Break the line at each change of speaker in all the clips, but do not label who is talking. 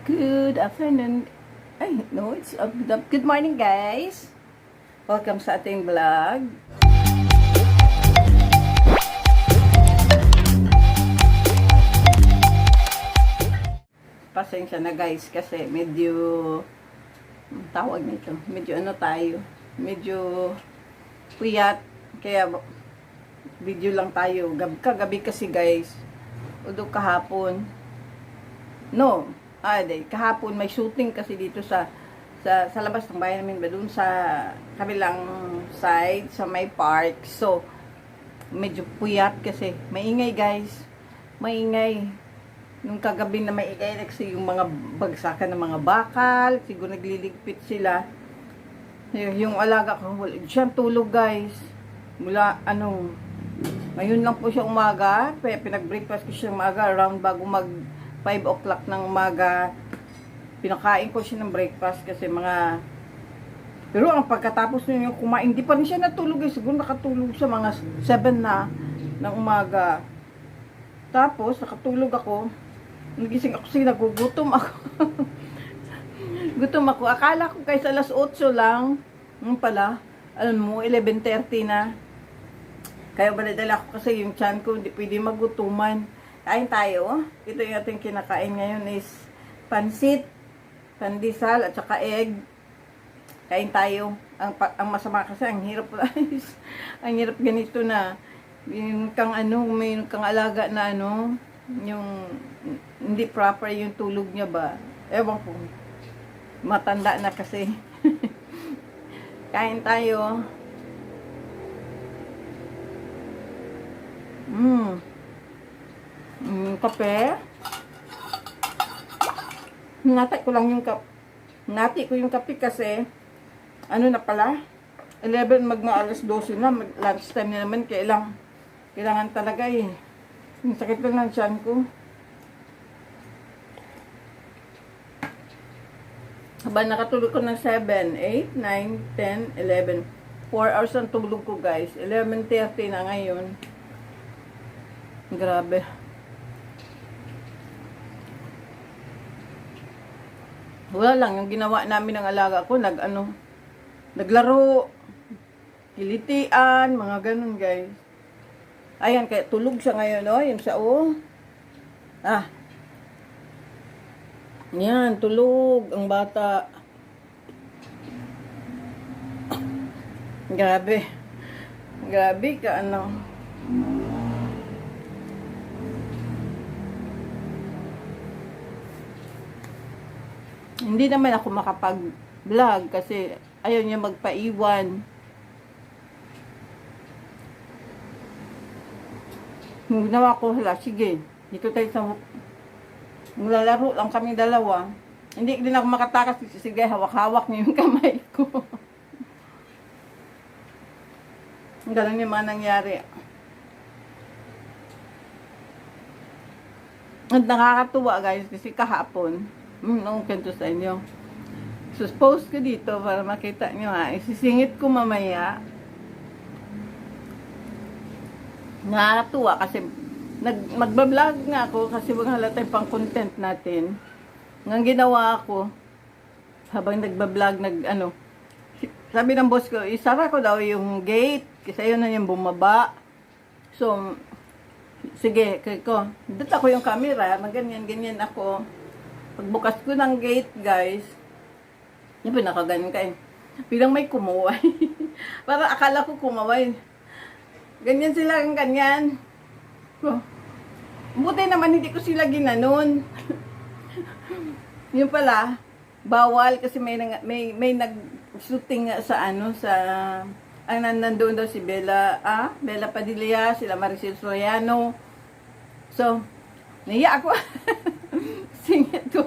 Good afternoon. Ay, no, it's good morning, guys. Welcome sa ating vlog. Pasensya na, guys, kasi medyo tawag nito. Medyo ano tayo. Medyo puyat. Kaya video lang tayo. Kagabi kasi, guys. O kahapon. No. Kahapon may shooting kasi dito sa labas ng bayan namin, doon sa kabilang side, sa may park. So, medyo puyat kasi. Maingay, guys. Maingay. Nung kagabi na maingay kasi yung mga bagsakan ng mga bakal. Siguro nagliligpit sila. Yung alaga ko, wala siyang tulog, guys. Mula, ngayon lang po siya umaga. Pinag-breakfast ko siya umaga around bago mag 5 o'clock ng umaga. Pinakain ko siya ng breakfast kasi pero ang pagkatapos niya kumain, hindi pa rin siya natulog eh. Siguro nakatulog siya mga 7 na ng umaga. Tapos nakatulog ako. Nagising ako kasi nagugutom ako. Gutom ako. Akala ko kahit alas 8 lang. Yung pala, alam mo, 11:30 na. Kaya baladala ako kasi yung tiyan ko hindi pwede magutuman. Kain tayo. Ito yung ating kinakain ngayon is pansit, pandesal, at saka egg. Kain tayo. Ang masama kasi, ang hirap ang hirap ganito na yung may kang alaga na yung hindi proper yung tulog niya ba. Ewan ko. Matanda na kasi. Kain tayo. Kape. Hinati ko lang yung Hinati ko yung kape kasi na pala 11 alas 12 na, lunch time na naman, kailangan talaga eh. Yung sakit lang ng tiyan ko. Habang nakatulog ko ng 7, 8, 9, 10, 11. 4 hours ang tulog ko, guys. 11:30 na ngayon. Grabe. Wala lang, yung ginawa namin ng alaga ko, naglaro, kilitian, mga ganun, guys. Ayan, kaya tulog siya ngayon, yung sa yan, tulog, ang bata. Grabe. Grabe ka, Hindi naman ako makapag-vlog kasi ayaw niya magpaiwan. Ginawa ko, sige, dito tayo maglalaro lang kami dalawa. Hindi din ako makatakas, sige, hawak-hawak niya yung kamay ko. Ganun yung mga nangyari. At nakakatuwa, guys, kasi kahapon, kwento sa inyo. So, post ko dito para makita nyo isisingit ko mamaya. Nakakatuwa kasi magbablog nga ako kasi wag halata yung pang content natin. Ngang ginawa ako habang nagbablog, sabi ng boss ko, isara ko daw yung gate kasi yun na yung bumaba. So, sige, ko, dito ako yung camera, ganyan ako. Pagbukas ko ng gate, guys, yung pinakaganyan ka bilang may kumuway. Para akala ko kumaway. Ganyan sila, ganyan. Buti naman hindi ko sila ginanon. Yung pala, bawal kasi may nag-shooting sa nandun daw si Bella Padilla, sila Maricel Soriano. So, naiya ako. Singit ko.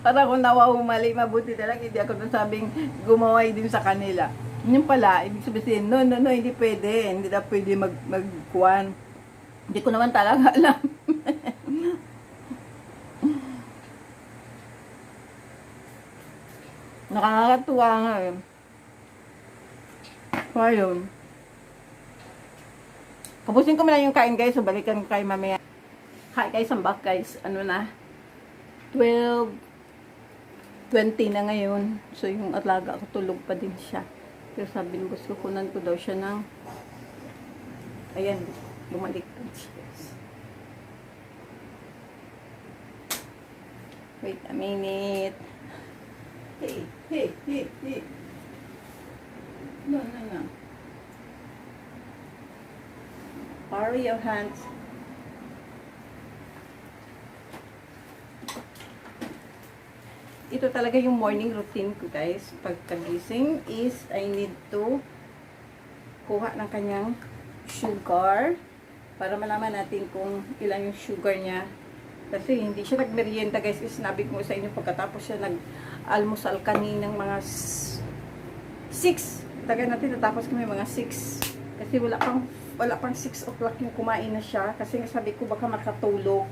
Para kung nawawumali, mabuti talaga. Hindi ako nasabing gumaway din sa kanila. Yung pala, ibig sabihin, no, hindi pwede. Hindi na pwede magkuhan. Hindi ko naman talaga alam. Nakakatuwa nga eh. So, ayun. Tapusin ko muna yung kain, guys. So, balikan ko kayo mamaya. Hi guys, I'm back, guys. 12:20 na ngayon. So, yung alaga ko tulog pa din siya. Pero sabi ng boss ko, kunan ko daw siya ng, ayan, bumalik siya. Wait a minute. Hey, hey, hey, hey. No. Hurry your hands. Ito talaga yung morning routine ko, guys. Pagkagising is I need to kuha ng kanyang sugar para malaman natin kung ilan yung sugar niya. Kasi hindi siya nagmerienda, guys. Sinabi ko sa inyo pagkatapos siya nag-almusal kaninang mga 6. Taga natin natapos kami mga 6. Kasi wala pang 6 o'clock yung kumain na siya. Kasi sabi ko baka makatulog.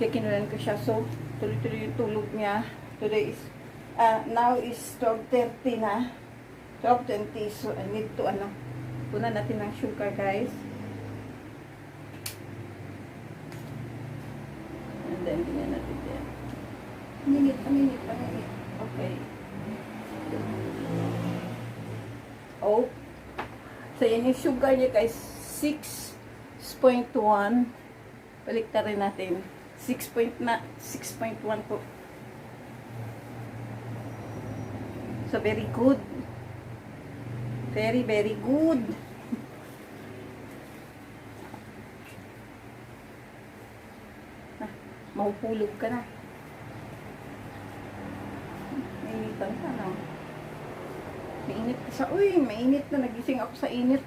Kaya kinulan ko siya. So, tuloy-tuloy yung tulog niya. Today is, now is 12:30 na. 12:20. So, I need to, punan natin ng sugar, guys. And then, ganyan natin yan. Minute. Okay. Oh. So, yan yung sugar niya, guys. 6.1. Balik na rin natin. 6.1 po. So, very good. Very, very good. Mahuhulog ka na. Mainitan ka na. Mainit ka sa, mainit na. Nagising ako sa init.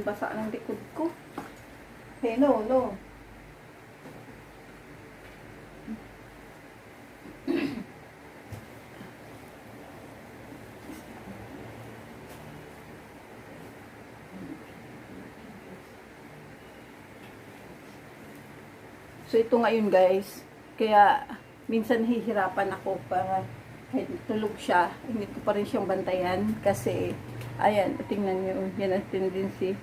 Basa ng likod ko. Hey, no. So, ito ngayon, guys. Kaya, minsan hihirapan ako para kahit tulog siya, hindi ko pa rin siyang bantayan. Kasi, ayan, tingnan nyo, yan ang tendency.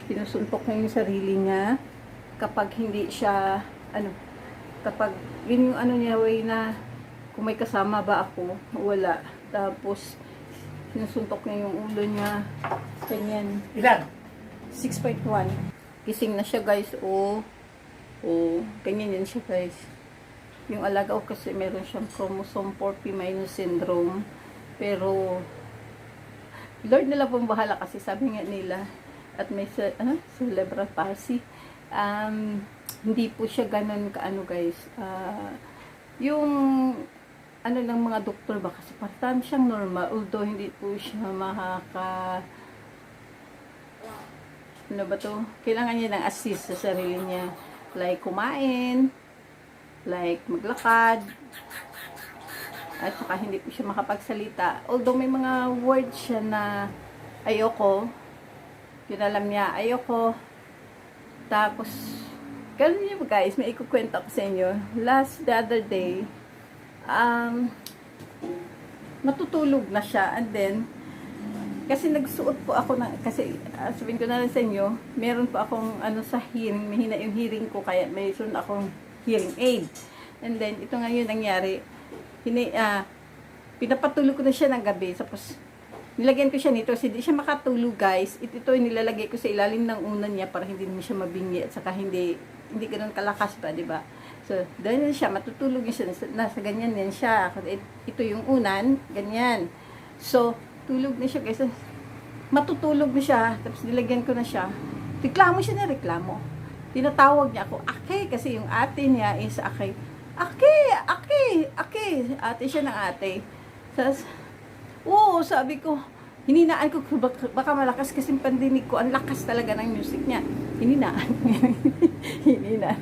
Sinusuntok niya yung sarili niya. Kapag hindi siya, kapag, yun yung niya, way na, kung may kasama ba ako, wala. Tapos, sinusuntok niya yung ulo niya. Ganyan.
Ilan?
6.1. Gising na siya, guys. Ganyan yan siya, guys. Yung alaga ko kasi meron siyang chromosome 4p- syndrome. Pero, Lord nila pong bahala kasi sabi nga nila, at may cerebral palsy. Hindi po siya ganun guys. Yung, ng mga doktor ba, kasi parang siyang normal, although hindi po siya kailangan niya ng assist sa sarili niya. Like kumain, like maglakad, at saka hindi po siya makapagsalita. Although may mga words siya na ayoko, yun alam niya, ayoko. Tapos, ganun niyo guys, may ikukwento ko sa inyo. The other day, matutulog na siya, and then, kasi nagsuot po ako kasi sabihin ko na rin sa inyo, meron po akong sa hearing, mahina yung hearing ko, kaya may sunod akong hearing aid. And then, ito nga yun nangyari, pinapatulog ko na siya ng gabi, tapos nilagyan ko siya nito, hindi siya makatulog guys. Ito nilalagay ko sa ilalim ng unan niya para hindi naman siya mabingi at saka hindi ganoon kalakas pa, di ba? So, dahil siya, matutulog siya, nasa ganyan yan siya. Ito yung unan, ganyan. So, tulog na siya guys. Matutulog na siya. Tapos nilagyan ko na siya. Reklamo siya na reklamo. Tinatawag niya ako, Ake. Kasi yung ate niya is Ake. Ake. Ate siya ng ate. Sabi ko, hininaan ko, baka malakas kasi pandinig ko. Ang lakas talaga ng music niya. Hininaan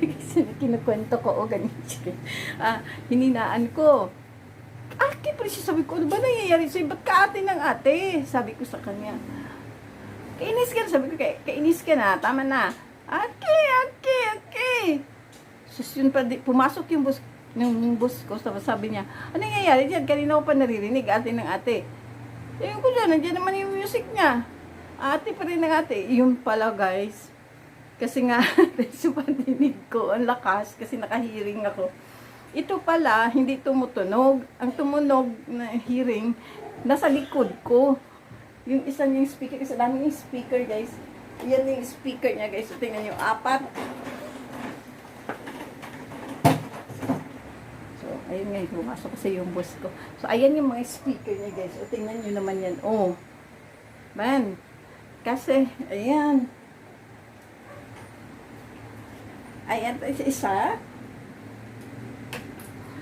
kasi kinukwento ko. Ganyan siya. Hininaan ko. Ate, pero sabi ko, ano ba nangyayari sa'yo? Ba't ka ate ng ate? Sabi ko sa kanya. Kainis ka na. Sabi ko, kainis ka na. Tama na. Ate. Sus, yun pa, pumasok yung boss ko. Sabi niya, ano nangyayari dyan? Kanina ko pa naririnig, ate ng ate. Yung ko dyan, nandiyan naman yung music niya. Ate pa rin ng ate. Yun pala, guys. Kasi nga, sa pandinig ko, ang lakas, kasi nakahearing ako. Ito pala, hindi tumutunog. Ang tumunog na hearing, nasa likod ko. Yung isa yung speaker, kasi daming yung speaker, guys. Yan yung speaker niya, guys. So, tingnan nyo, 4. So, ayun nga, pumasok kasi yung boss ko. So, ayan yung mga speaker niya, guys. So, tingnan nyo naman yan. Oh, man. Kasi, ayan. Ayan, isa.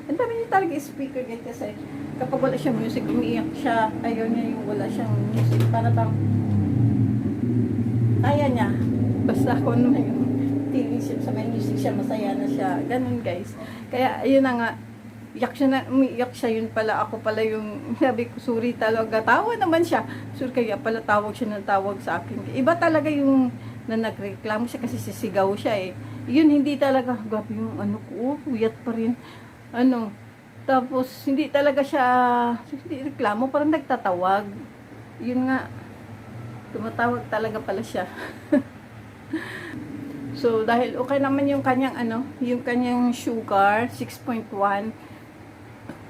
Ang dami niya talaga speaker guys kasi kapag wala siyang music, umiiyak siya. Ayaw niya yung wala siyang music. Para bang kaya niya. Basta ako naman yung feeling siya sa may music siya, masaya na siya. Ganun guys. Kaya ayun na nga, umiiyak siya, yun pala, ako pala yung, sabi ko, sorry talaga, tawa naman siya. Sorry, kaya pala tawag siya ng tawag sa akin. Iba talaga yung na nagreklamo siya kasi sisigaw siya eh. Yun, hindi talaga, grabe yung ano ko, uyat pa rin. Ano, tapos, hindi talaga siya, hindi reklamo, parang nagtatawag. Yun nga, tumatawag talaga pala siya. So, dahil okay naman yung kanyang, yung kanyang sugar, 6.1,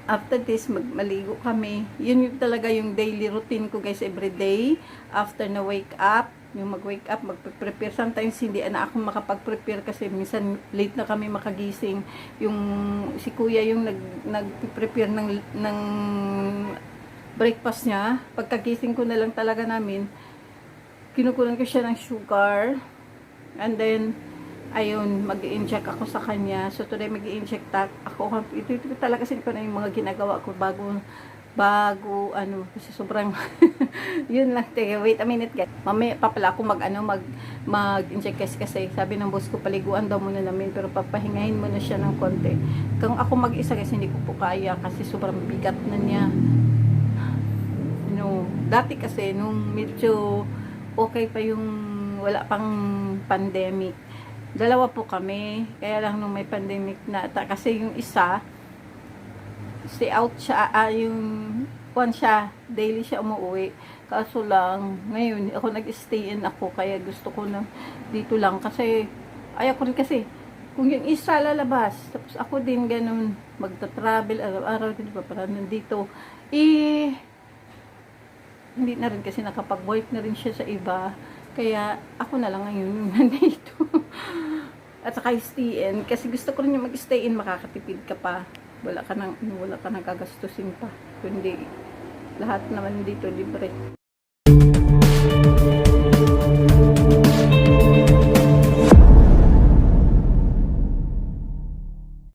after this, maligo kami. Yun yung talaga yung daily routine ko guys, everyday. After na wake up, yung mag-wake up, mag-prepare. Sometimes hindi na ako makapag-prepare kasi minsan late na kami makagising. Yung si kuya yung nag-prepare ng breakfast niya. Pagkagising ko na lang talaga namin, kinukunan ko siya ng sugar. And then, ayun, mag-i-inject ako sa kanya. So, today mag-i-inject ako. Ito talaga kasi ko na yung mga ginagawa ko bago, kasi sobrang, yun lang, wait a minute guys. Mamaya pa pala ako mag-inject kasi sabi ng boss ko, paliguan daw muna namin, pero papahingahin muna siya ng konti. Kung ako mag-isa kasi hindi ko po kaya, kasi sobrang bigat na niya. Dati kasi, nung medyo okay pa yung wala pang pandemic, dalawa po kami, kaya lang nung may pandemic na, kasi yung isa, stay out siya, daily siya umuwi. Kaso lang, ngayon, ako nag-stay in ako, kaya gusto ko na dito lang. Kasi, ayaw ko rin kasi, kung yung isa lalabas, tapos ako din ganun, magta-travel, araw-araw din pa, para nandito, hindi na rin kasi nakapag-work na rin siya sa iba. Kaya, ako na lang ngayon nandito. At saka stay in, kasi gusto ko rin yung mag-stay in, makakatipid ka pa. Wala ka nang gagastusin pa. Kundi lahat naman dito libre.